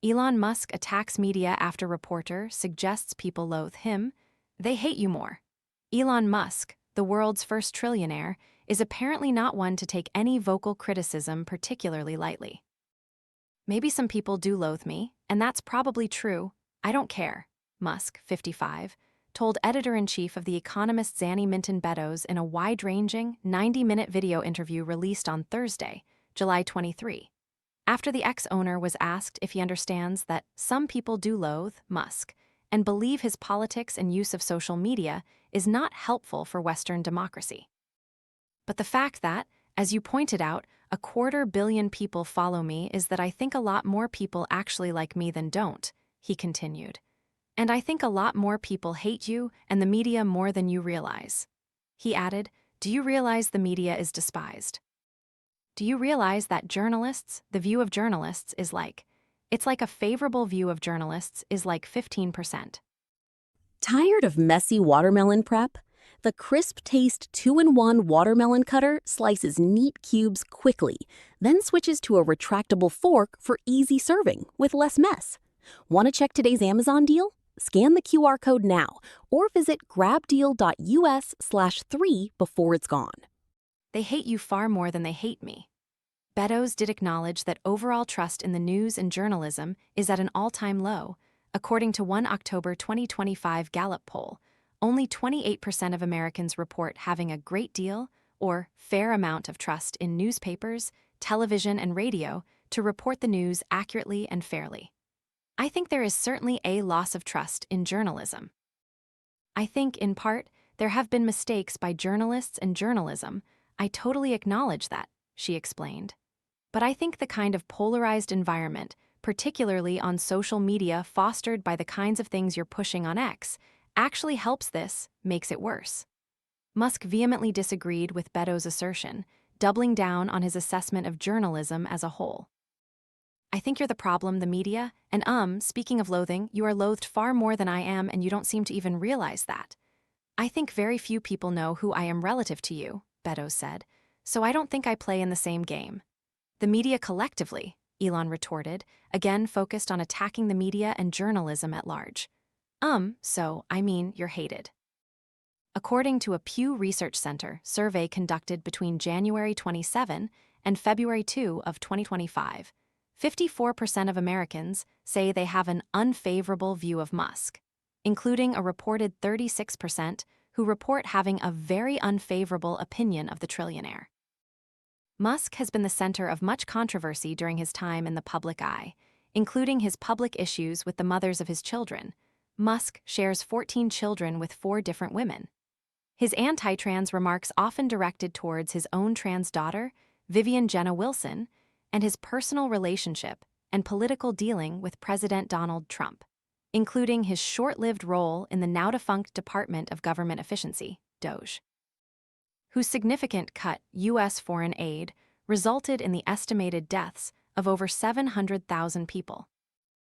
Elon Musk attacks media after reporter suggests people loathe him. They hate you more. Elon Musk, the world's first trillionaire, is apparently not one to take any vocal criticism particularly lightly. Maybe some people do loathe me, and that's probably true. I don't care, Musk, 55, told editor-in-chief of The Economist's Zanny Minton Beddoes in a wide-ranging, 90-minute video interview released on Thursday, July 23. After the ex-owner was asked if he understands that some people do loathe Musk and believe his politics and use of social media is not helpful for Western democracy. But the fact that, as you pointed out, 250 million people follow me is that I think a lot more people actually like me than don't, he continued. And I think a lot more people hate you and the media more than you realize. He added, do you realize the media is despised? Do you realize that journalists, the view of journalists is like, it's like a favorable view of journalists is like 15%. Tired of messy watermelon prep? The crisp taste 2-in-1 watermelon cutter slices neat cubes quickly, then switches to a retractable fork for easy serving with less mess. Want to check today's Amazon deal? Scan the QR code now or visit grabdeal.us/3 before it's gone. They hate you far more than they hate me. Beddoes did acknowledge that overall trust in the news and journalism is at an all-time low. According to one October 2025 Gallup poll, only 28% of Americans report having a great deal or fair amount of trust in newspapers, television, and radio to report the news accurately and fairly. I think there is certainly a loss of trust in journalism. I think, in part, there have been mistakes by journalists and journalism. I totally acknowledge that, she explained. But I think the kind of polarized environment, particularly on social media fostered by the kinds of things you're pushing on X, actually helps this, makes it worse. Musk vehemently disagreed with Beddoes' assertion, doubling down on his assessment of journalism as a whole. I think you're the problem, the media, and speaking of loathing, you are loathed far more than I am and you don't seem to even realize that. I think very few people know who I am relative to you, Beddoes said, so I don't think I play in the same game. The media collectively, Elon retorted, again focused on attacking the media and journalism at large. So, I mean, you're hated. According to a Pew Research Center survey conducted between January 27 and February 2 of 2025, 54% of Americans say they have an unfavorable view of Musk, including a reported 36% who report having a very unfavorable opinion of the trillionaire. Musk has been the center of much controversy during his time in the public eye, including his public issues with the mothers of his children. Musk shares 14 children with 4 different women. His anti-trans remarks often directed towards his own trans daughter, Vivian Jenna Wilson, and his personal relationship and political dealing with President Donald Trump, including his short-lived role in the now-defunct Department of Government Efficiency, DOGE, whose significant cut U.S. foreign aid resulted in the estimated deaths of over 700,000 people.